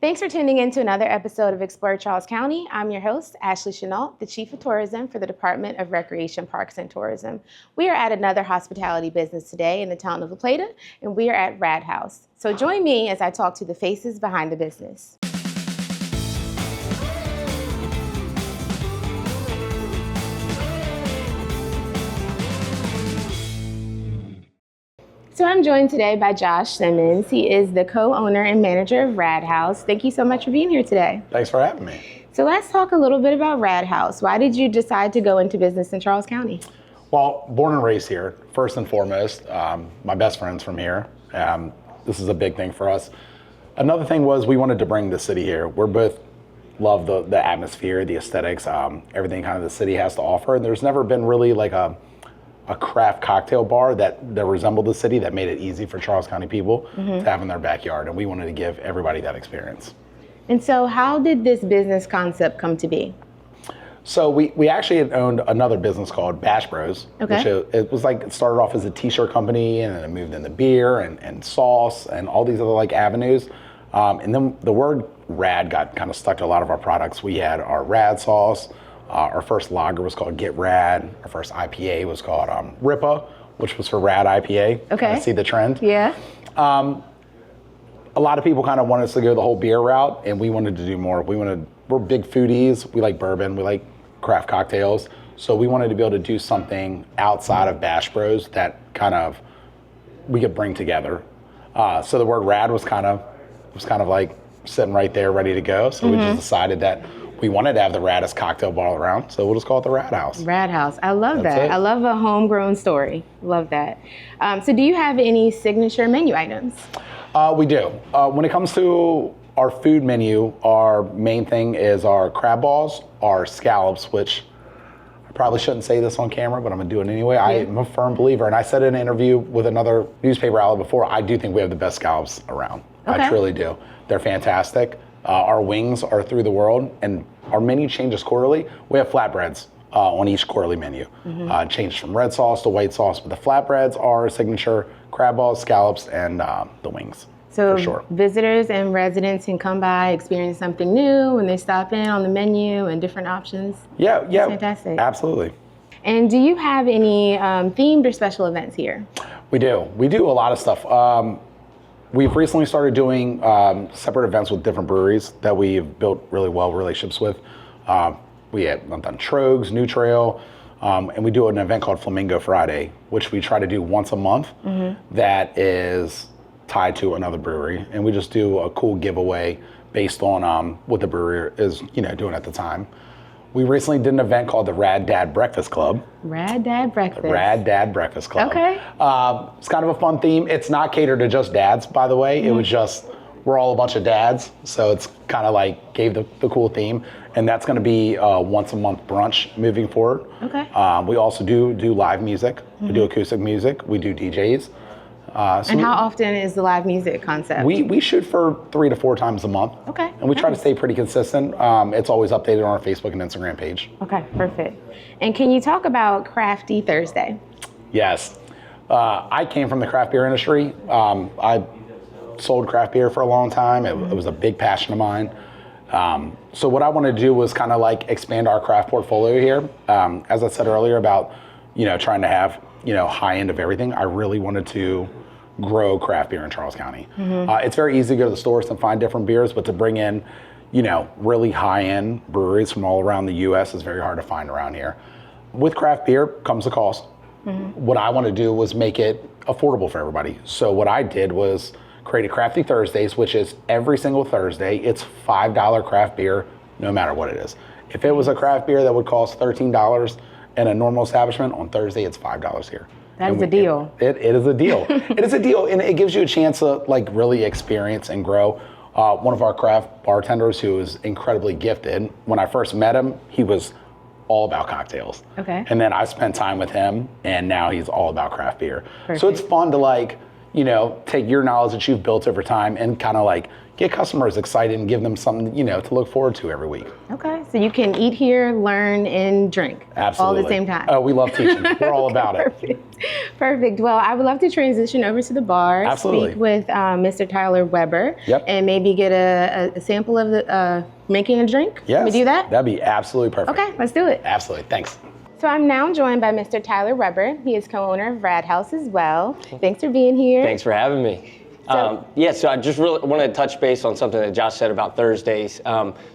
Thanks for tuning in to another episode of Explore Charles County. I'm your host, Ashley Chenault, the Chief of Tourism for the Department of Recreation, Parks, and Tourism. We are at another hospitality business today in the town of La Plata, and we are at Rad House. So join me as I talk to the faces behind the business. So I'm joined today by Josh Simmons. He is the co-owner and manager of Rad House. Thank you so much for being here today. Thanks for having me. So let's talk a little bit about Rad House. Why did you decide to go into business in Charles County? Well, born and raised here, first and foremost. My best friend's from here. This is a big thing for us. Another thing was we wanted to bring the city here. We're both love the atmosphere, the aesthetics, everything kind of the city has to offer. And there's never been really like a craft cocktail bar that resembled the city that made it easy for Charles County people to have in their backyard. And we wanted to give everybody that experience. And so how did this business concept come to be? So we actually had owned another business called Brews. Okay. Which it started off as a t-shirt company, and then it moved into beer and sauce and all these other like avenues. And then the word Rad got kind of stuck to a lot of our products. We had our Rad sauce. Our first lager was called Get Rad. Our first IPA was called Ripa, which was for Rad IPA. Okay. I see the trend. Yeah. A lot of people kind of wanted us to go the whole beer route, and we wanted to do more. We're big foodies. We like bourbon. We like craft cocktails. So we wanted to be able to do something outside of Bash Bros that kind of we could bring together. So the word Rad was kind of like sitting right there, ready to go. So we just decided that we wanted to have the raddest cocktail bar around, so we'll just call it the Rad House. Rad House. I love That's that. it. I love a homegrown story. Love that. So do you have any signature menu items? We do. When it comes to our food menu, our main thing is our crab balls, our scallops, which I probably shouldn't say this on camera, but I'm gonna do it anyway. I am a firm believer, and I said in an interview with another newspaper outlet before, I do think we have the best scallops around. Okay. I truly do. They're fantastic. Our wings are through the world, and our menu changes quarterly. We have flatbreads on each quarterly menu. Changes from red sauce to white sauce, but the flatbreads are signature crab balls, scallops, and the wings. So for sure. Visitors and residents can come by, experience something new when they stop in on the menu and different options. Yeah, That's fantastic. Absolutely. And do you have any themed or special events here? We do. We do a lot of stuff. We've recently started doing separate events with different breweries that we've built really well relationships with. I've done Trogs, New Trail, and we do an event called Flamingo Friday, which we try to do once a month that is tied to another brewery. And we just do a cool giveaway based on what the brewery is doing at the time. We recently did an event called the Rad Dad Breakfast Club. Rad Dad Breakfast. Rad Dad Breakfast Club. Okay. It's kind of a fun theme. It's not catered to just dads, by the way. It was just, we're all a bunch of dads. So it's kind of like gave the cool theme. And that's going to be once a month brunch moving forward. Okay. We also do live music. We do acoustic music. We do DJs. And how often is the live music concept? We shoot for 3 to 4 times a month. Okay. And we try to stay pretty consistent. It's always updated on our Facebook and Instagram page. Okay, perfect. And can you talk about Crafty Thursday? Yes. I came from the craft beer industry. I sold craft beer for a long time. It was a big passion of mine. So what I wanted to do was kind of like expand our craft portfolio here. As I said earlier about, trying to have, high end of everything, I really wanted to grow craft beer in Charles County. It's very easy to go to the stores and find different beers, but to bring in, really high-end breweries from all around the U.S. is very hard to find around here. With craft beer comes a cost. What I want to do was make it affordable for everybody. So what I did was create a Crafty Thursdays, which is every single Thursday. It's $5 craft beer, no matter what it is. If it was a craft beer that would cost $13 in a normal establishment, on Thursday it's $5 here. That is a deal. It is a deal. It is a deal, and it gives you a chance to like really experience and grow. One of our craft bartenders who is incredibly gifted, when I first met him, he was all about cocktails. Okay. And then I spent time with him, and now he's all about craft beer. Perfect. So it's fun to like, take your knowledge that you've built over time and kind of like get customers excited and give them something, to look forward to every week. Okay, so you can eat here, learn, and drink Absolutely. all at the same time. Oh, we love teaching. We're all about it. Perfect. Well, I would love to transition over to the bar, Absolutely. speak with Mr. Tyler Weber, and maybe get a sample of the making a drink. Yes. Can we do that? That'd be absolutely perfect. Okay, let's do it. Absolutely. Thanks. So I'm now joined by Mr. Tyler Weber. He is co-owner of Rad House as well. Thanks for being here. Thanks for having me. So I just really wanted to touch base on something that Josh said about Thursdays.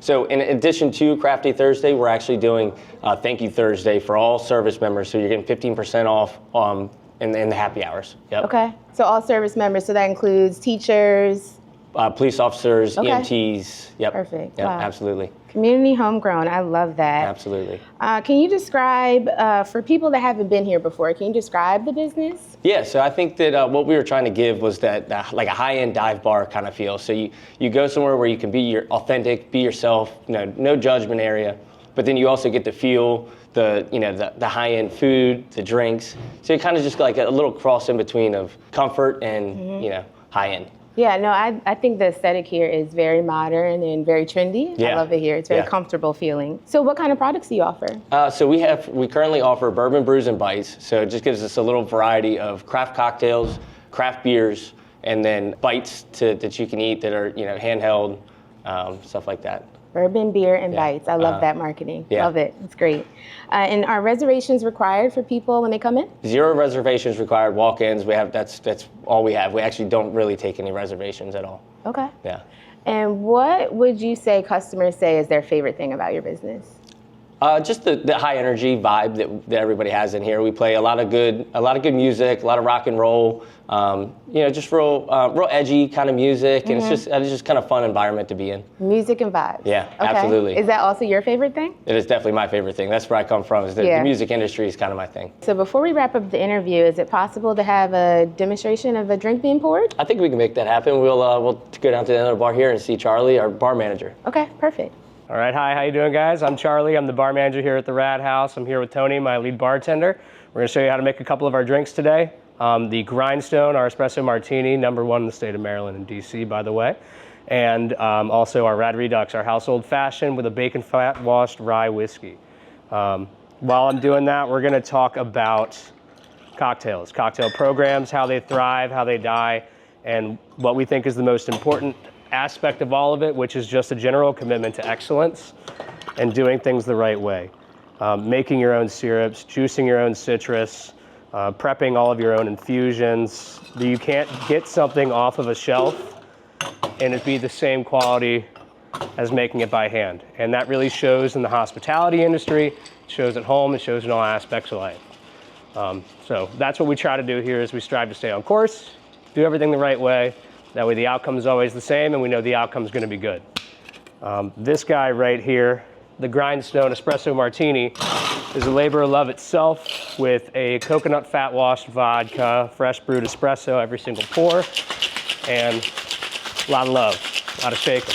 So in addition to Crafty Thursday, we're actually doing Thank You Thursday for all service members. So you're getting 15% off in the happy hours. Yep. Okay. So all service members. So that includes teachers, police officers, EMTs. Yep. Perfect. Yep, Wow. Absolutely. Community homegrown. I love that. Absolutely. Can you describe, for people that haven't been here before, can you describe the business? Yeah, so I think that what we were trying to give was that like a high-end dive bar kind of feel. So you go somewhere where you can be your authentic, be yourself, no judgment area, but then you also get to feel the high-end food, the drinks. So you kind of just like a little cross in between of comfort and high-end. Yeah, no, I think the aesthetic here is very modern and very trendy. Yeah. I love it here. It's very comfortable feeling. So what kind of products do you offer? So we currently offer bourbon, brews, and bites. So it just gives us a little variety of craft cocktails, craft beers, and then bites that you can eat that are handheld, stuff like that. Bourbon, beer, and bites. I love that marketing. Yeah. Love it. It's great. And are reservations required for people when they come in? 0 reservations required. Walk-ins. That's all we have. We actually don't really take any reservations at all. Okay. Yeah. And what would you say customers say is their favorite thing about your business? Just the high energy vibe that everybody has in here. We play a lot of good music, a lot of rock and roll. Just real edgy kind of music, and it's just kind of fun environment to be in. Music and vibes. Yeah, okay. Absolutely. Is that also your favorite thing? It is definitely my favorite thing. That's where I come from. The music industry is kind of my thing. So before we wrap up the interview, is it possible to have a demonstration of a drink being poured? I think we can make that happen. We'll go down to the end of the bar here and see Charlie, our bar manager. Okay, perfect. All right, hi, how you doing, guys? I'm Charlie. I'm the bar manager here at the Rad House. I'm here with Tony, my lead bartender. We're gonna show you how to make a couple of our drinks today. The Grindstone, our espresso martini, #1 in the state of Maryland and DC, by the way. And also our Rad Redux, our house old fashioned with a bacon fat washed rye whiskey. While I'm doing that, we're gonna talk about cocktails, cocktail programs, how they thrive, how they die, and what we think is the most important aspect of all of it, which is just a general commitment to excellence and doing things the right way. Making your own syrups, juicing your own citrus, prepping all of your own infusions. You can't get something off of a shelf and it be the same quality as making it by hand. And that really shows in the hospitality industry, it shows at home, it shows in all aspects of life. So that's what we try to do here is we strive to stay on course, do everything the right way. That way the outcome is always the same and we know the outcome is going to be good. This guy right here, the Grindstone Espresso Martini, is a labor of love itself with a coconut fat washed vodka, fresh brewed espresso every single pour, and a lot of love, a lot of shaking.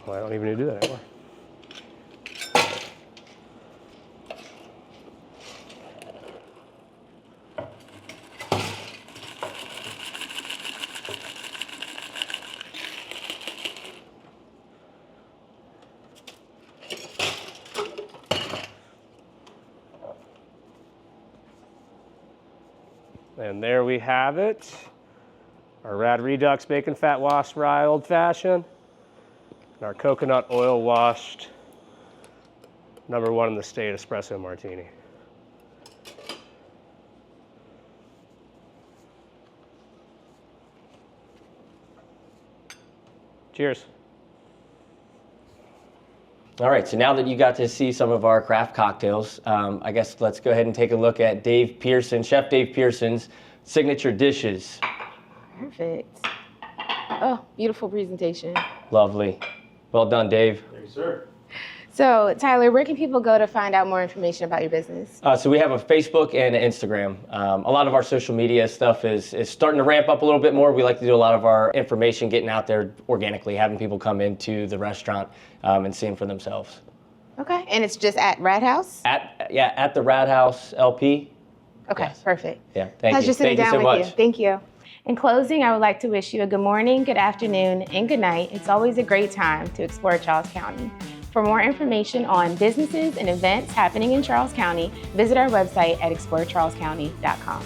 Well, I don't even need to do that anymore. And there we have it. Our Rad Redux Bacon Fat Washed Rye Old Fashioned. And our coconut oil washed #1 in the state espresso martini. Cheers. All right, so now that you got to see some of our craft cocktails, I guess let's go ahead and take a look at Chef Dave Pearson's signature dishes. Perfect. Oh, beautiful presentation. Lovely. Well done, Dave. Thank you, sir. So, Tyler, where can people go to find out more information about your business? So we have a Facebook and an Instagram. A lot of our social media stuff is starting to ramp up a little bit more. We like to do a lot of our information getting out there organically, having people come into the restaurant and seeing for themselves. Okay, and it's just at Rad House? At the Rad House LP. Okay, Yes. Perfect. Yeah, thank you. Pleasure sitting Thank you down so with much. you. Thank you. In closing, I would like to wish you a good morning, good afternoon, and good night. It's always a great time to explore Charles County. For more information on businesses and events happening in Charles County, visit our website at explorecharlescounty.com.